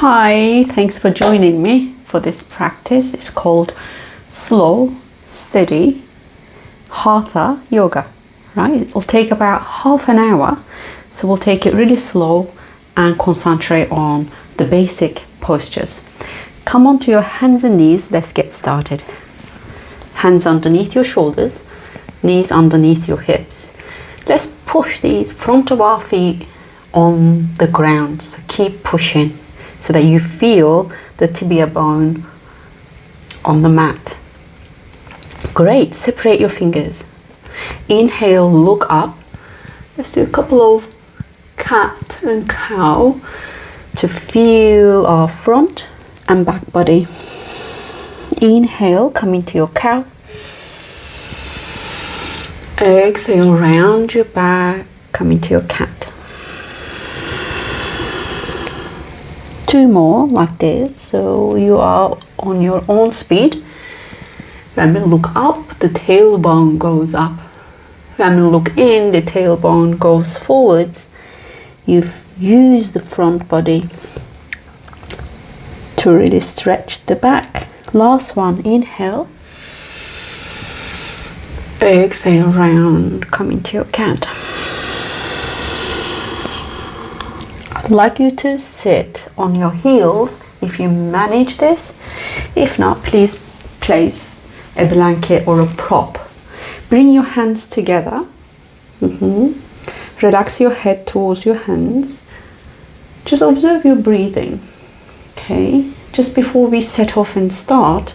Hi, thanks for joining me for this practice. It's called slow, steady Hatha yoga, right? It'll take about half an hour, so we'll take it really slow and concentrate on the basic postures. Come onto your hands and knees. Let's get started. Hands underneath your shoulders, knees underneath your hips. Let's push these front of our feet on the ground. So keep pushing so that you feel the tibia bone on the mat. Great. Separate your fingers. Inhale, look up. Let's do a couple of cat and cow to feel our front and back body. Inhale, come into your cow. Exhale, round your back, come into your cat. Two more like this, so you are on your own speed. When we look up, the tailbone goes up. When we look in, the tailbone goes forwards. You've used the front body to really stretch the back. Last one, inhale. Exhale, round, come into your cat. I'd like you to sit on your heels if you manage this. If not, please place a blanket or a prop. Bring your hands together. Relax your head towards your hands. Just observe your breathing. Okay, just before we set off and start,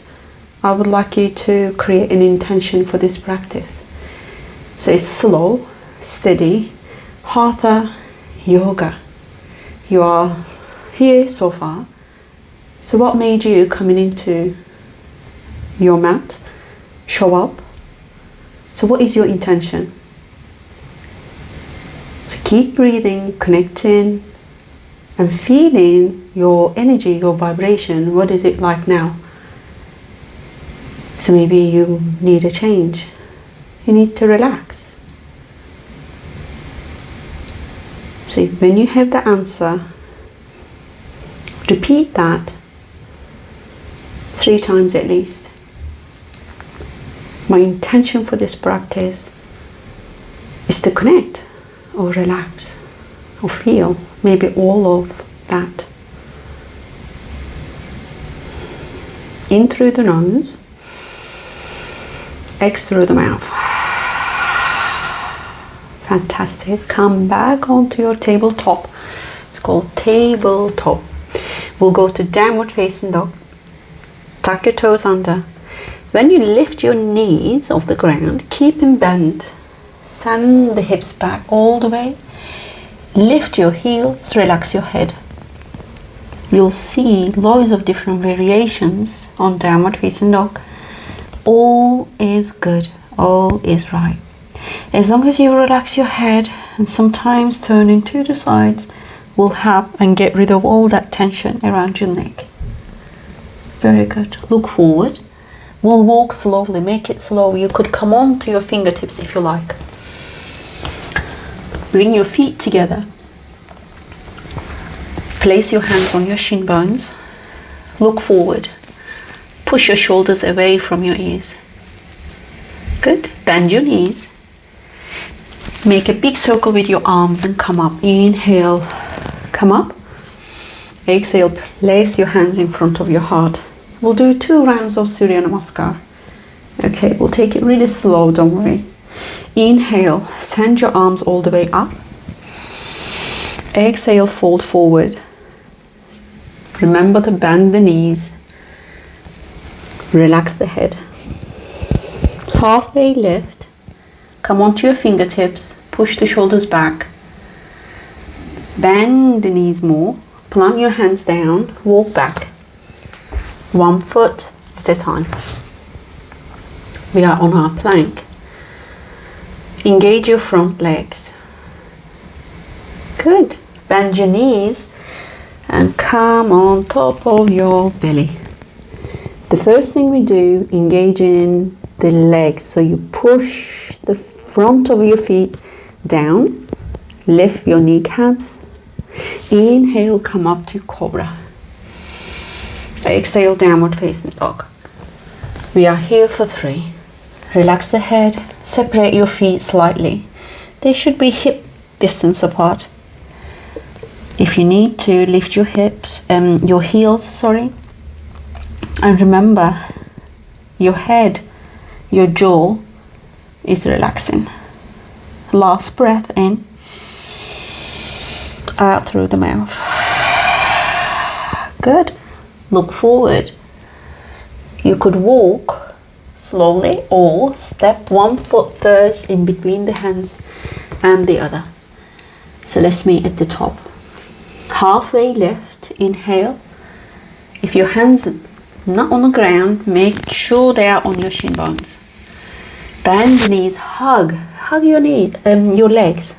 I would like you to create an intention for this practice. So it's slow, steady, Hatha yoga. You are here so far. So what made you coming into your mat show up? So what is your intention? So keep breathing, connecting and feeling your energy, your vibration. What is it like now? So maybe you need a change. You need to relax. So when you have the answer, repeat that 3 times at least. My intention for this practice is to connect or relax or feel, maybe all of that. In through the nose, exhale through the mouth. Fantastic. Come back onto your tabletop. It's called tabletop. We'll go to downward facing dog. Tuck your toes under. When you lift your knees off the ground, keep them bent. Send the hips back all the way. Lift your heels, relax your head. You'll see loads of different variations on downward facing dog. All is good, all is right. As long as you relax your head and sometimes turning to the sides will help and get rid of all that tension around your neck. Very good. Look forward. We'll walk slowly, make it slow. You could come on to your fingertips if you like. Bring your feet together. Place your hands on your shin bones. Look forward. Push your shoulders away from your ears. Good. Bend your knees. Make a big circle with your arms and come up. Inhale, come up. Exhale, place your hands in front of your heart. We'll do 2 rounds of Surya Namaskar. Okay, we'll take it really slow, don't worry. Inhale, send your arms all the way up. Exhale, fold forward. Remember to bend the knees. Relax the head. Halfway lift. Come onto your fingertips. Push the shoulders back. Bend the knees more. Plant your hands down. Walk back. 1 foot at a time. We are on our plank. Engage your front legs. Good. Bend your knees and come on top of your belly. The first thing we do, engage in the legs. So you push the front of your feet down, lift your kneecaps. Inhale, come up to cobra. Exhale, downward facing dog. We are here for 3. Relax the head, separate your feet slightly. They should be hip distance apart. If you need to, lift your hips, your heels, and remember, your head, your jaw is relaxing. Last breath in, out through the mouth. Good. Look forward. You could walk slowly or step 1 foot first in between the hands and the other. So let's meet at the top. Halfway lift, inhale. If your hands are not on the ground, make sure they are on your shin bones. Bend the knees, hug your knees, your legs.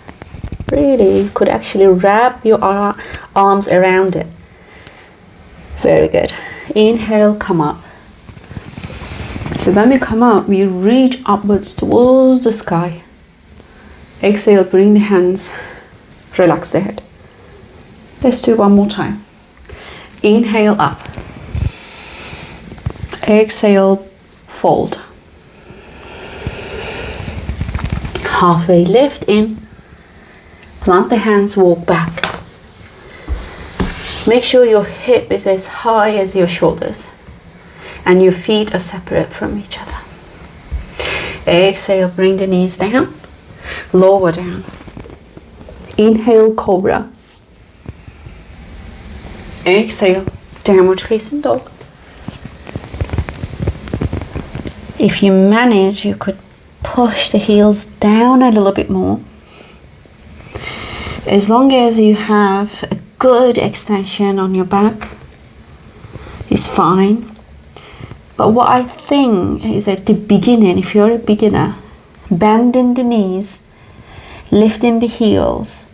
Really, you could actually wrap your arms around it. Very good. Inhale, come up. So when we come up, we reach upwards towards the sky. Exhale, bring the hands, relax the head. Let's do one more time. Inhale up. Exhale, fold. Halfway lift in. Plant the hands, walk back. Make sure your hip is as high as your shoulders and your feet are separate from each other. Exhale, bring the knees down, lower down. Inhale, cobra. Exhale, downward facing dog. If you manage, you could push the heels down a little bit more. As long as you have a good extension on your back, is fine. But what I think is at the beginning, if you're a beginner, bending the knees, lifting the heels,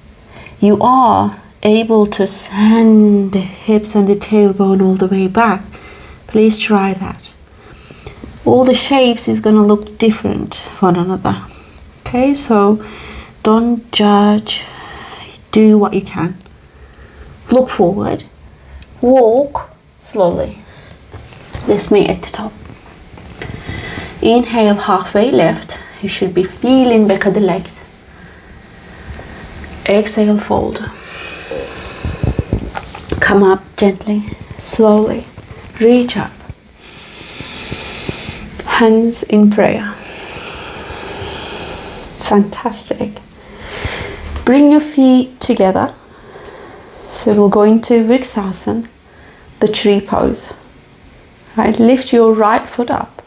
you are able to send the hips and the tailbone all the way back. Please try that. All the shapes is going to look different one another. Okay, so don't judge. Do what you can. Look forward. Walk slowly. Let's meet at the top. Inhale, halfway lift. You should be feeling back of the legs. Exhale, fold. Come up gently, slowly. Reach up. Hands in prayer. Fantastic. Bring your feet together. So we'll go into Vrikshasana, the tree pose. Right, lift your right foot up.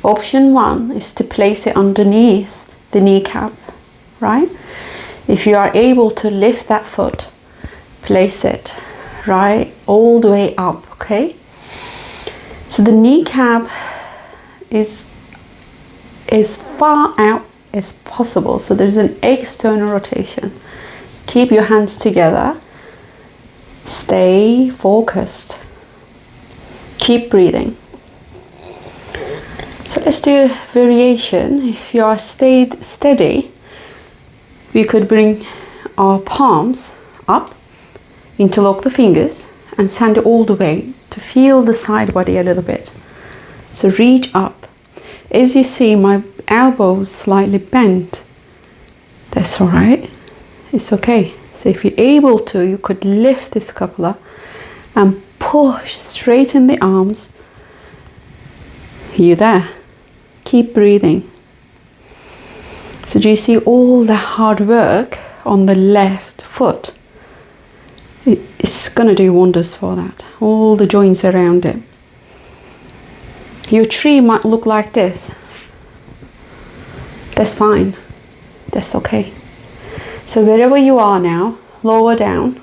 Option 1 is to place it underneath the kneecap, right? If you are able to lift that foot, place it right all the way up, okay? So the kneecap is as far out as possible. So there's an external rotation. Keep your hands together. Stay focused. Keep breathing. So let's do a variation. If you are stayed steady, we could bring our palms up, interlock the fingers and send it all the way to feel the side body a little bit. So reach up. As you see, my elbows slightly bent. That's all right. It's okay. So if you're able to, you could lift this scapula and push, straighten the arms. You there. Keep breathing. So do you see all the hard work on the left foot? It's going to do wonders for that. All the joints around it. Your tree might look like this. That's fine. That's okay. So wherever you are now, lower down.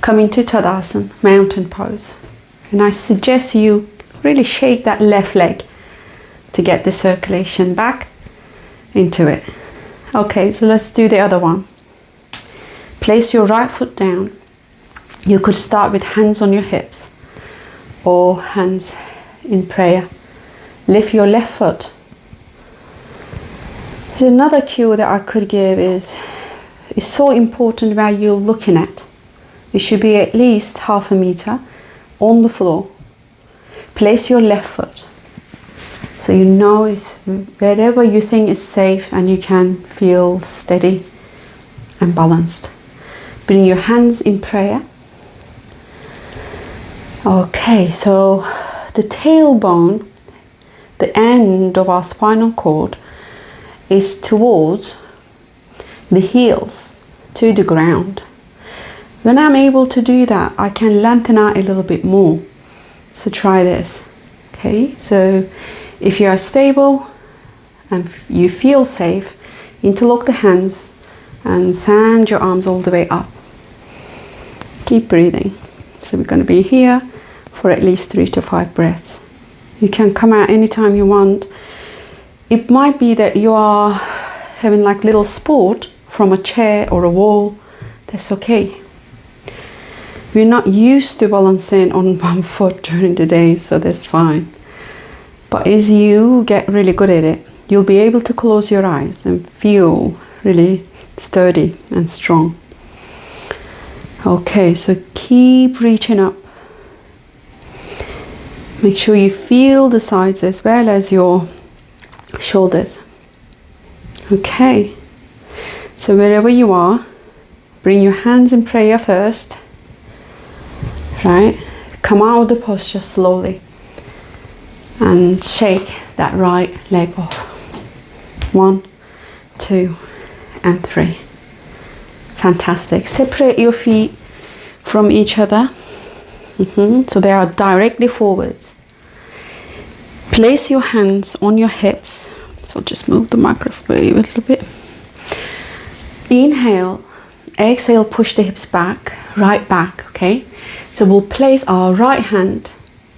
Come into Tadasana, mountain pose. And I suggest you really shake that left leg to get the circulation back into it. Okay, so let's do the other one. Place your right foot down. You could start with hands on your hips or hands in prayer. Lift your left foot. There's another cue that I could give is, it's so important where you're looking at. It should be at least 1/2 meter on the floor. Place your left foot. So you know it's wherever you think is safe and you can feel steady and balanced. Bring your hands in prayer. Okay, so the tailbone, the end of our spinal cord, is towards the heels, to the ground. When I'm able to do that, I can lengthen out a little bit more. So try this. Okay, so if you are stable and you feel safe, interlock the hands and send your arms all the way up. Keep breathing. So we're going to be here for at least 3 to 5 breaths. You can come out anytime you want. It might be that you are having like little sport from a chair or a wall. That's okay. We're not used to balancing on one foot during the day, so that's fine. But as you get really good at it, you'll be able to close your eyes and feel really sturdy and strong. Okay, so keep reaching up. Make sure you feel the sides as well as your shoulders. Okay, so wherever you are, bring your hands in prayer first. Right, come out of the posture slowly and shake that right leg off. 1, 2, and 3. Fantastic. Separate your feet from each other. So they are directly forwards. Place your hands on your hips. So just move the microphone a little bit. Inhale, exhale, push the hips back, right back, okay? So we'll place our right hand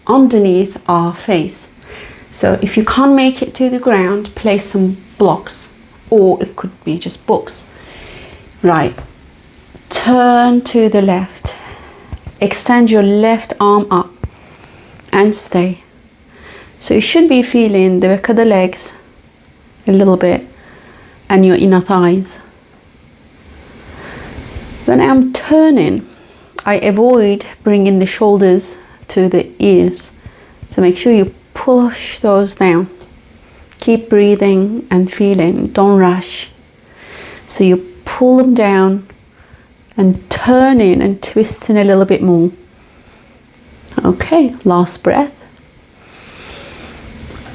underneath our face. So if you can't make it to the ground, place some blocks, or it could be just books. Right, turn to the left. Extend your left arm up and stay. So you should be feeling the back of the legs a little bit and your inner thighs. When I'm turning, I avoid bringing the shoulders to the ears. So make sure you push those down. Keep breathing and feeling, don't rush. So you pull them down and turning and twisting a little bit more. Okay, last breath.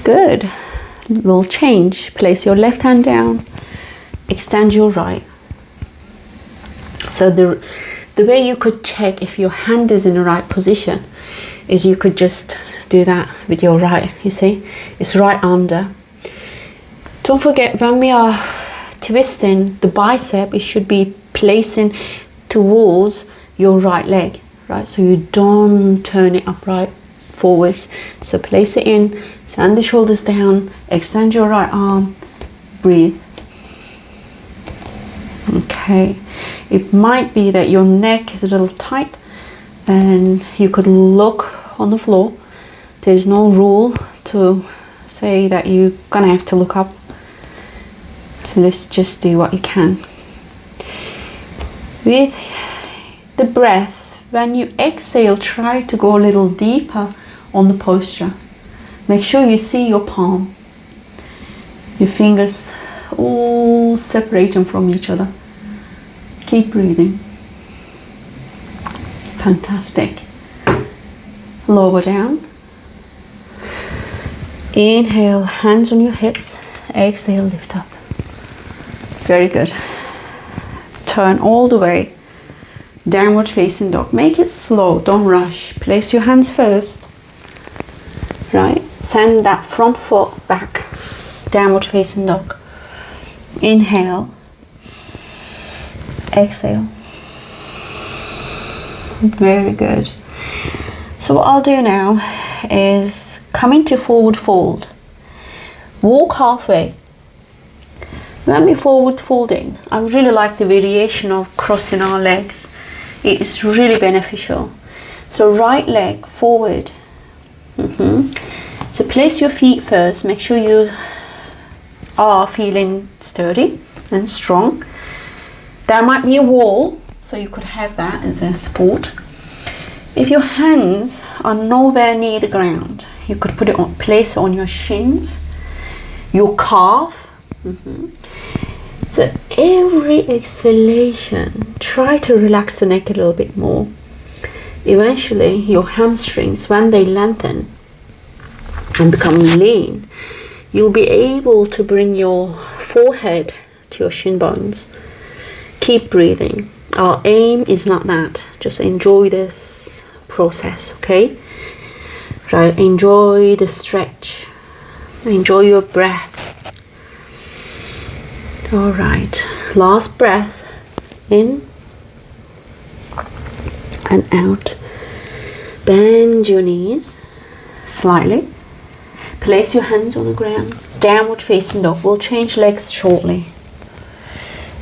Good. We'll change. Place your left hand down, extend your right. So the way you could check if your hand is in the right position is you could just do that with your right, you see? It's right under. Don't forget, when we are twisting the bicep, it should be placing towards your right leg, right? So you don't turn it upright forwards. So place it in, send the shoulders down, extend your right arm, breathe. Okay, it might be that your neck is a little tight and you could look on the floor. There's no rule to say that you're gonna have to look up. So let's just do what you can. With the breath, when you exhale, try to go a little deeper on the posture. Make sure you see your palm, your fingers all separating from each other. Keep breathing. Fantastic. Lower down. Inhale, hands on your hips. Exhale, lift up. Very good. Turn all the way. Downward facing dog. Make it slow, don't rush. Place your hands first. Right, send that front foot back. Downward facing dog. Inhale. Exhale. Very good. So what I'll do now is come into forward fold. Walk halfway. When we're forward folding, I really like the variation of crossing our legs. It is really beneficial. So right leg forward. So place your feet first. Make sure you are feeling sturdy and strong. There might be a wall, so you could have that as a sport. If your hands are nowhere near the ground, you could place it on your shins, your calf. So every exhalation, try to relax the neck a little bit more. Eventually, your hamstrings, when they lengthen and become lean, you'll be able to bring your forehead to your shin bones. Keep breathing. Our aim is not that. Just enjoy this process, okay? Right, enjoy the stretch. Enjoy your breath. All right, last breath in and out. Bend your knees slightly. Place your hands on the ground. Downward facing dog. We'll change legs shortly.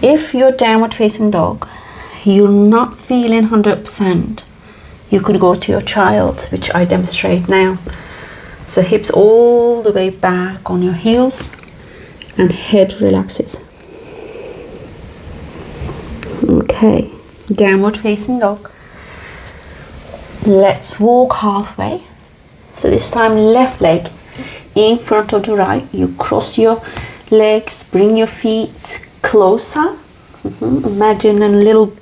If you're downward facing dog, you're not feeling 100%, you could go to your child, which I demonstrate now. So hips all the way back on your heels and head relaxes. Okay, downward facing dog. Let's walk halfway. So this time left leg in front of the right. You cross your legs, bring your feet closer. Imagine a little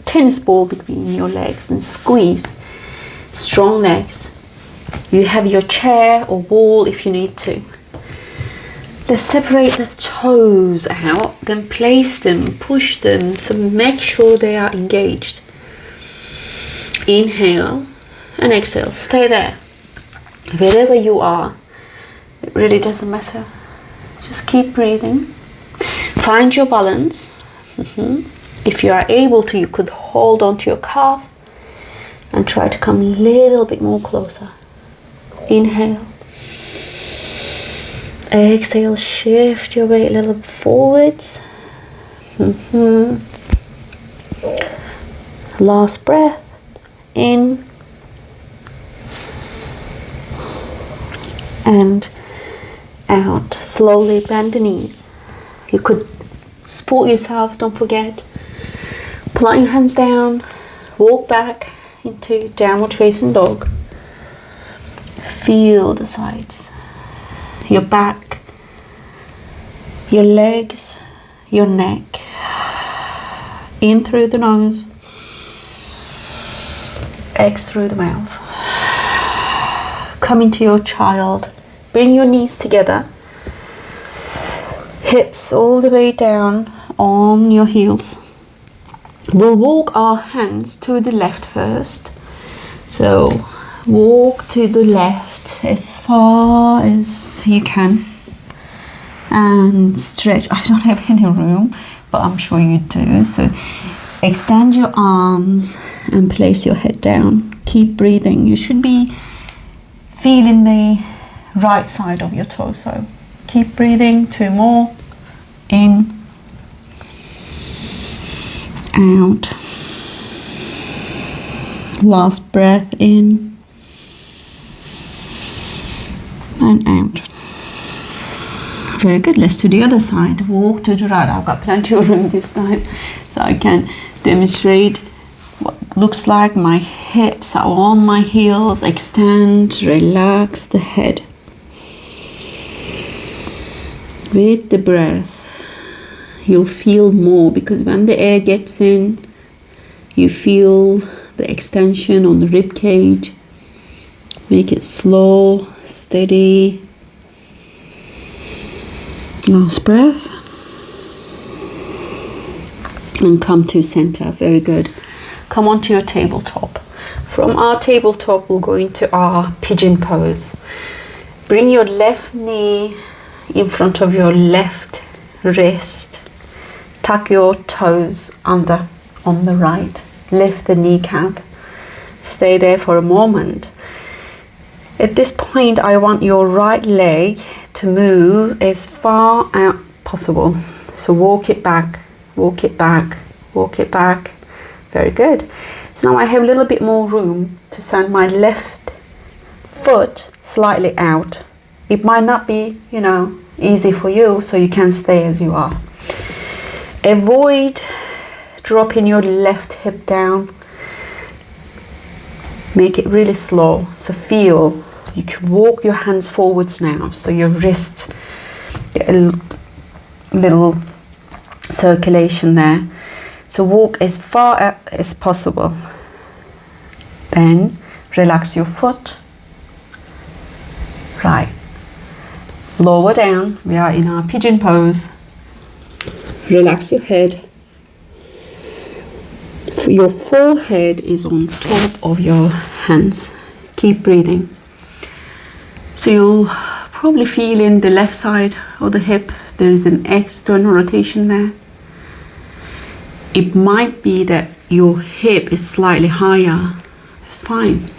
tennis ball between your legs and squeeze. Strong legs. You have your chair or wall if you need to. Let's separate the toes out, then place them, push them, so make sure they are engaged. Inhale and exhale. Stay there. Wherever you are, it really doesn't matter. Just keep breathing. Find your balance. If you are able to, you could hold on to your calf and try to come a little bit more closer. Inhale. Exhale, shift your weight a little bit forwards. Last breath. In and out. Slowly bend the knees. You could support yourself, don't forget. Plant your hands down. Walk back into downward facing dog. Feel the sides. Your back, your legs, your neck. In through the nose. Exhale through the mouth. Come into your child. Bring your knees together. Hips all the way down on your heels. We'll walk our hands to the left first. So walk to the left as far as you can and stretch. I don't have any room, but I'm sure you do. So extend your arms and place your head down. Keep breathing. You should be feeling the right side of your torso. Keep breathing. 2 more. In. Out. Last breath in and out. Very good. Let's do the other side. Walk to the right. I've got plenty of room this time, so I can demonstrate what looks like. My hips are on my heels. Extend, relax the head. With the breath, you'll feel more, because when the air gets in, you feel the extension on the rib cage. Make it slow, steady. Last breath. And come to center. Very good. Come onto your tabletop. From our tabletop, we'll go into our pigeon pose. Bring your left knee in front of your left wrist. Tuck your toes under on the right. Lift the kneecap. Stay there for a moment. At this point, I want your right leg to move as far out possible. So walk it back, walk it back, walk it back. Very good. So now I have a little bit more room to send my left foot slightly out. It might not be, easy for you, so you can stay as you are. Avoid dropping your left hip down. Make it really slow. So feel, you can walk your hands forwards now. So your wrist, a little circulation there. So walk as far up as possible. Then relax your foot. Right. Lower down. We are in our pigeon pose. Relax your head. Your forehead is on top of your hands. Keep breathing. So you'll probably feel in the left side of the hip there is an external rotation there. It might be that your hip is slightly higher. That's fine.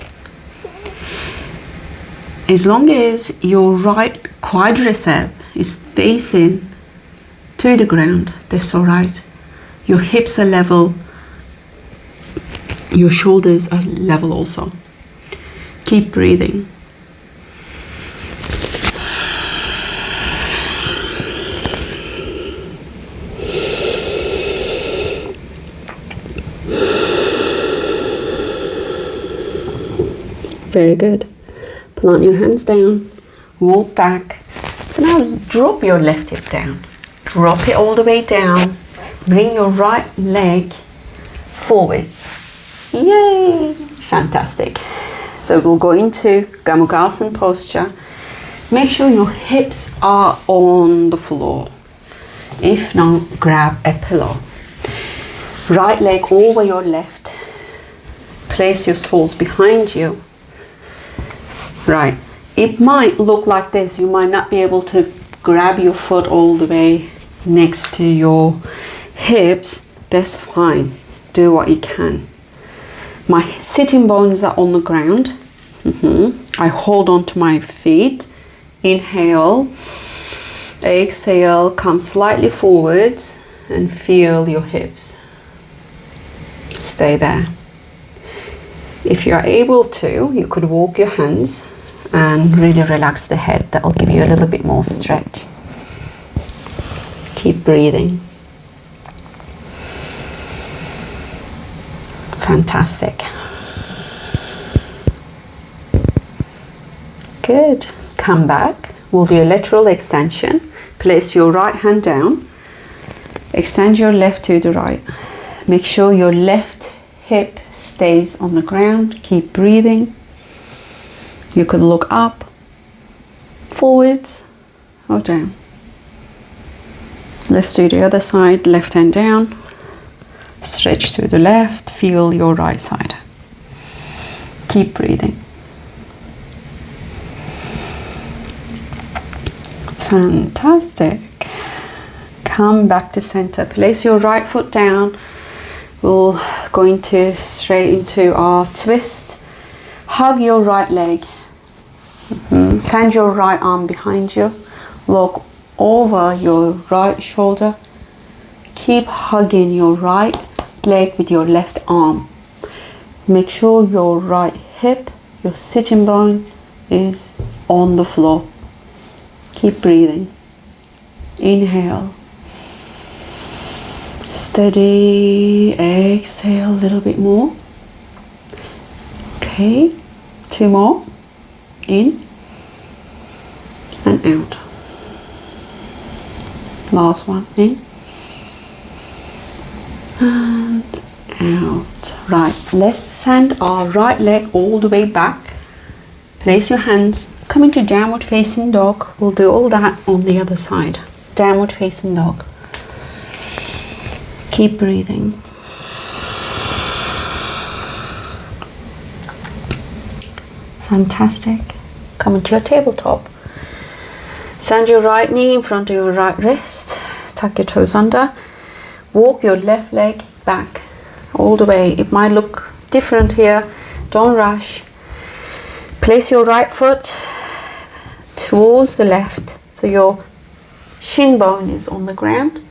As long as your right quadricep is facing to the ground, that's all right. Your hips are level. Your shoulders are level also. Keep breathing. Very good. Plant your hands down. Walk back. So now drop your left hip down. Drop it all the way down. Bring your right leg forwards. Yay! Fantastic. So we'll go into Gomukhasana posture. Make sure your hips are on the floor. If not, grab a pillow. Right leg over your left. Place your soles behind you. Right. It might look like this. You might not be able to grab your foot all the way next to your hips. That's fine. Do what you can. My sitting bones are on the ground. I hold on to my feet. Inhale. Exhale. Come slightly forwards and feel your hips. Stay there. If you are able to, you could walk your hands and really relax the head. That will give you a little bit more stretch. Keep breathing. Fantastic. Good. Come back. We'll do a lateral extension. Place your right hand down. Extend your left to the right. Make sure your left hip stays on the ground. Keep breathing. You could look up, forwards, or down. Let's do the other side. Left hand down. Stretch to the left. Feel your right side. Keep breathing. Fantastic. Come back to center. Place your right foot down. We'll go straight into our twist. Hug your right leg. Send your right arm behind you. Look over your right shoulder. Keep hugging your right leg with your left arm. Make sure your right hip, your sitting bone, is on the floor. Keep breathing. Inhale. Steady. Exhale a little bit more. Okay. 2 more. In and out. Last one. In and out. Right. Let's send our right leg all the way back. Place your hands. Come into downward facing dog. We'll do all that on the other side. Downward facing dog. Keep breathing. Fantastic. Come into your tabletop. Send your right knee in front of your right wrist. Tuck your toes under. Walk your left leg back all the way. It might look different here. Don't rush. Place your right foot towards the left, so your shin bone is on the ground.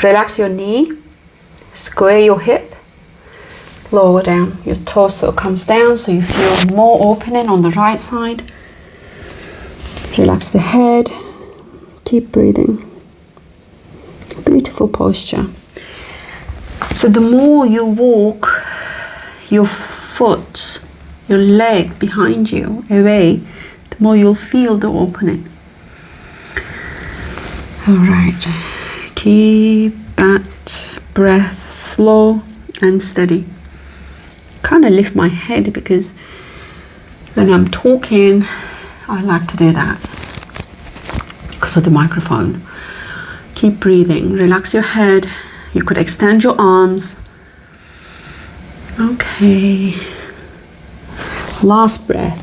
Relax your knee. Square your hip. Lower down. Your torso comes down, so you feel more opening on the right side. Relax the head. Keep breathing. Beautiful posture. So the more you walk, your foot, your leg behind you away, the more you'll feel the opening. All right, keep that breath slow and steady. Kind of lift my head because when I'm talking, I like to do that because of the microphone. Keep breathing, relax your head. You could extend your arms. Okay, last breath.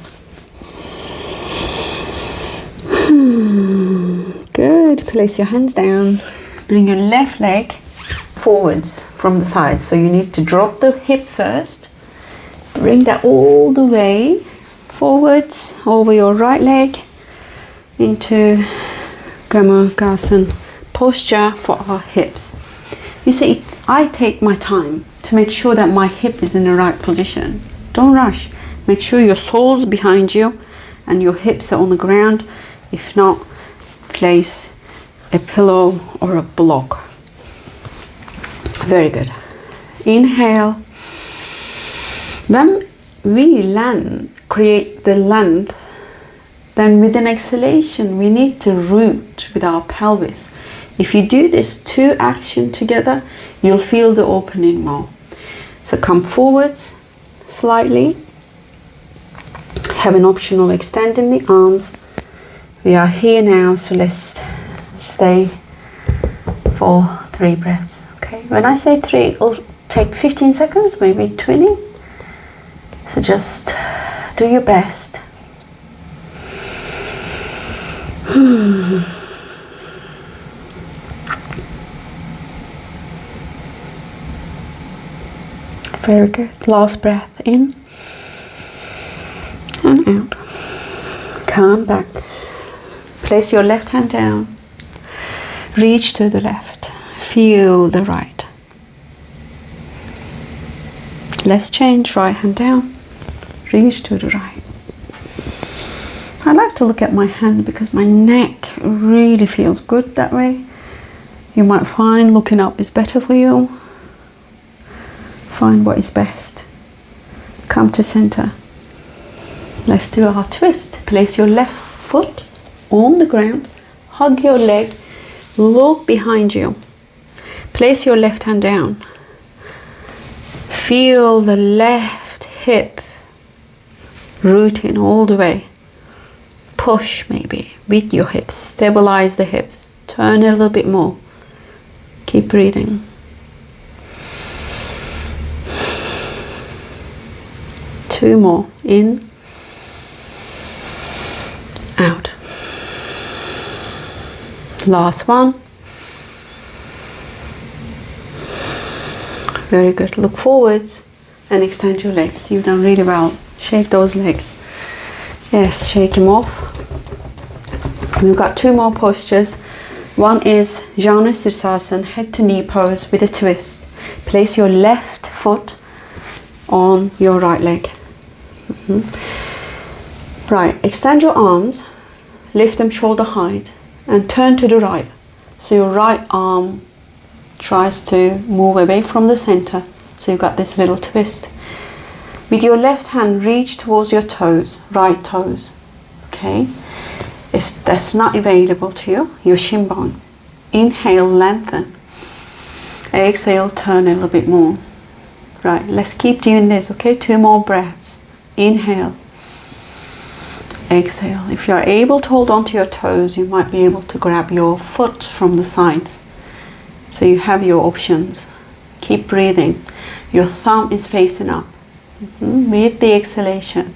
Good, place your hands down. Bring your left leg forwards from the side. So you need to drop the hip first. Bring that all the way forwards over your right leg into Gamugasan posture for our hips. You see, I take my time to make sure that my hip is in the right position. Don't rush. Make sure your sole's behind you and your hips are on the ground. If not, place a pillow or a block. Very good. Inhale. When we create the length, then with an exhalation, we need to root with our pelvis. If you do this two actions together, you'll feel the opening more. So come forwards slightly. Have an option of extending the arms. We are here now, so let's stay for 3 breaths. Okay, when I say 3, it'll take 15 seconds, maybe 20. So just do your best. Very good. Last breath in and out. Come back. Place your left hand down. Reach to the left. Feel the right. Let's change. Right hand down. Reach to the right. I like to look at my hand because my neck really feels good that way. You might find looking up is better for you. Find what is best. Come to center. Let's do our twist. Place your left foot on the ground. Hug your leg. Look behind you. Place your left hand down. Feel the left hip rooting all the way. Push maybe with your hips. Stabilize the hips. Turn a little bit more. Keep breathing. Two more. In. Out. Last one. Very good. Look forwards and extend your legs. You've done really well. Shake those legs. Yes, shake them off. We've got 2 more postures. One is Janu Sirsasana, head to knee pose with a twist. Place your left foot on your right leg. Right, extend your arms, lift them shoulder height and turn to the right. So your right arm tries to move away from the center. So you've got this little twist. With your left hand, reach towards your toes, right toes. Okay. If that's not available to you, your shin bone. Inhale, lengthen. Exhale, turn a little bit more. Right, let's keep doing this, okay? 2 more breaths. Inhale. Exhale. If you are able to hold on to your toes, you might be able to grab your foot from the sides. So you have your options. Keep breathing. Your thumb is facing up. With the exhalation,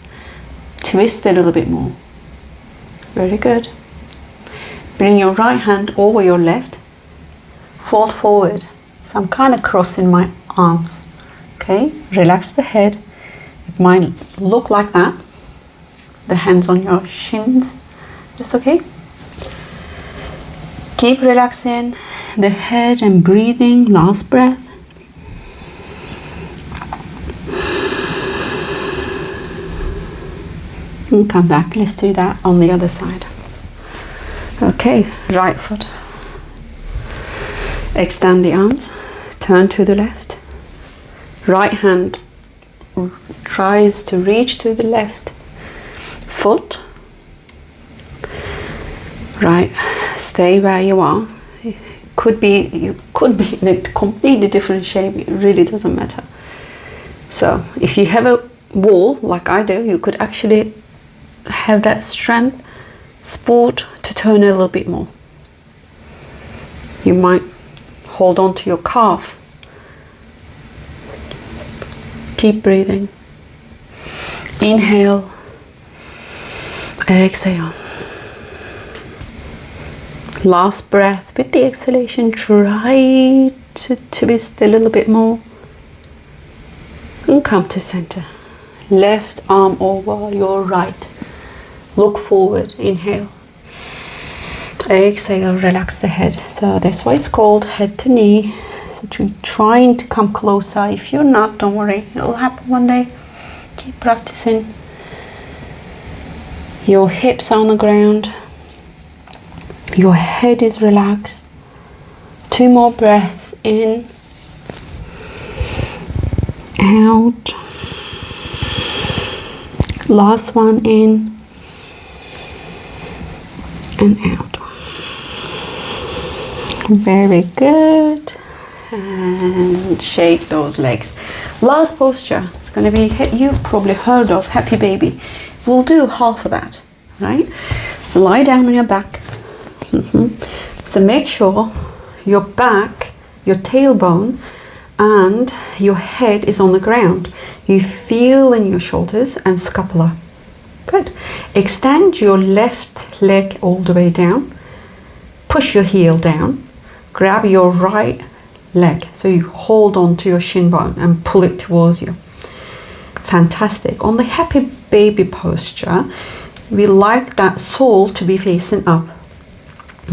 twist it a little bit more. Very good. Bring your right hand over your left. Fold forward. So I'm kind of crossing my arms. Okay, relax the head. It might look like that. The hands on your shins. That's okay. Keep relaxing the head and breathing. Last breath. And come back. Let's do that on the other side. Okay, right foot. Extend the arms. Turn to the left. Right hand tries to reach to the left foot. Right, stay where you are. You could be in a completely different shape. It really doesn't matter. So if you have a wall like I do, you could actually have that strength support to turn a little bit more. You might hold on to your calf. Keep breathing. Inhale, exhale. Last breath with the exhalation. Try to twist a little bit more and come to center. Left arm over your right. Look forward. Inhale. Exhale, relax the head. So that's why it's called head to knee. So trying to come closer. If you're not, don't worry. It'll happen one day. Keep practicing. Your hips are on the ground. Your head is relaxed. 2 more breaths in. Out. Last one in. And out. Very good. And shake those legs. Last posture. It's going to be, you've probably heard of happy baby. We'll do half of that, right? So lie down on your back. So make sure your back, your tailbone and your head is on the ground. You feel in your shoulders and scapula. Good. Extend your left leg all the way down. Push your heel down. Grab your right leg. So you hold on to your shin bone and pull it towards you. Fantastic. On the happy baby posture, we like that sole to be facing up.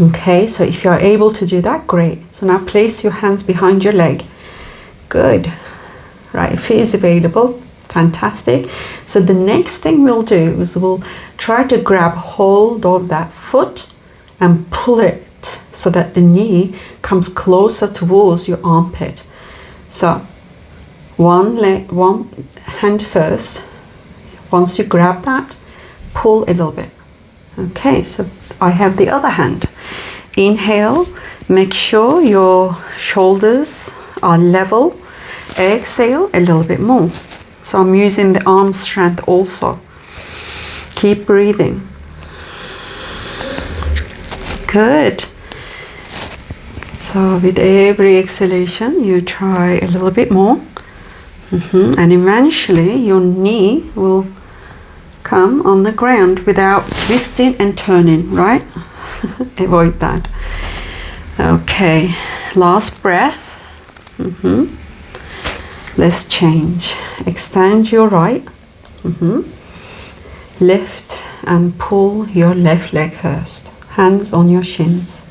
Okay, so if you're able to do that, great. So now place your hands behind your leg. Good. Right, feet is available. Fantastic. So the next thing we'll do is we'll try to grab hold of that foot and pull it so that the knee comes closer towards your armpit. So one hand first. Once you grab that, pull a little bit. Okay, so I have the other hand. Inhale, make sure your shoulders are level. Exhale a little bit more. So I'm using the arm strength also. Keep breathing. Good. So with every exhalation, you try a little bit more. And eventually your knee will come on the ground without twisting and turning, right? Avoid that. Okay, last breath. Let's change. Extend your right. Lift and pull your left leg first. Hands on your shins.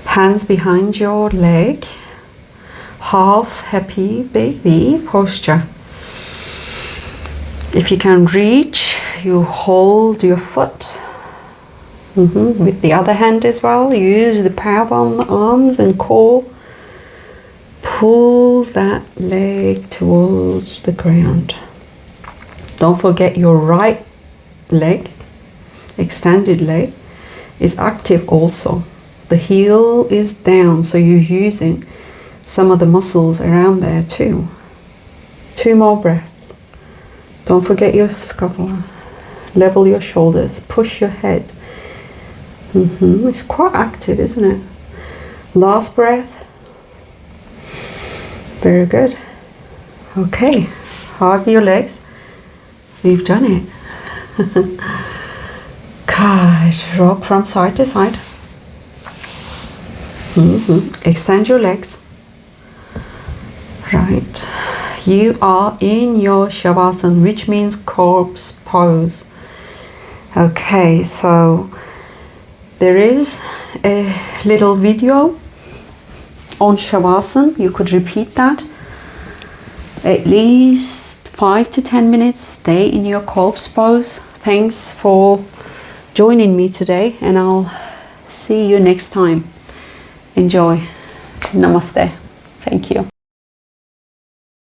Hands behind your leg. Half happy baby posture. If you can reach, you hold your foot with the other hand as well. Use the power on the arms and core. Pull that leg towards the ground. Don't forget your right leg, extended leg, is active also. The heel is down, so you're using some of the muscles around there too. 2 more breaths. Don't forget your scapula. Level your shoulders. Push your head. It's quite active, isn't it? Last breath. Very good. Okay. Hug your legs. We've done it. Good. Rock from side to side. Extend your legs. Right. You are in your Shavasana, which means corpse pose. Okay, so there is a little video on Shavasana. You could repeat that at least 5 to 10 minutes. Stay in your corpse pose. Thanks for joining me today, and I'll see you next time. Enjoy. Namaste. Thank you.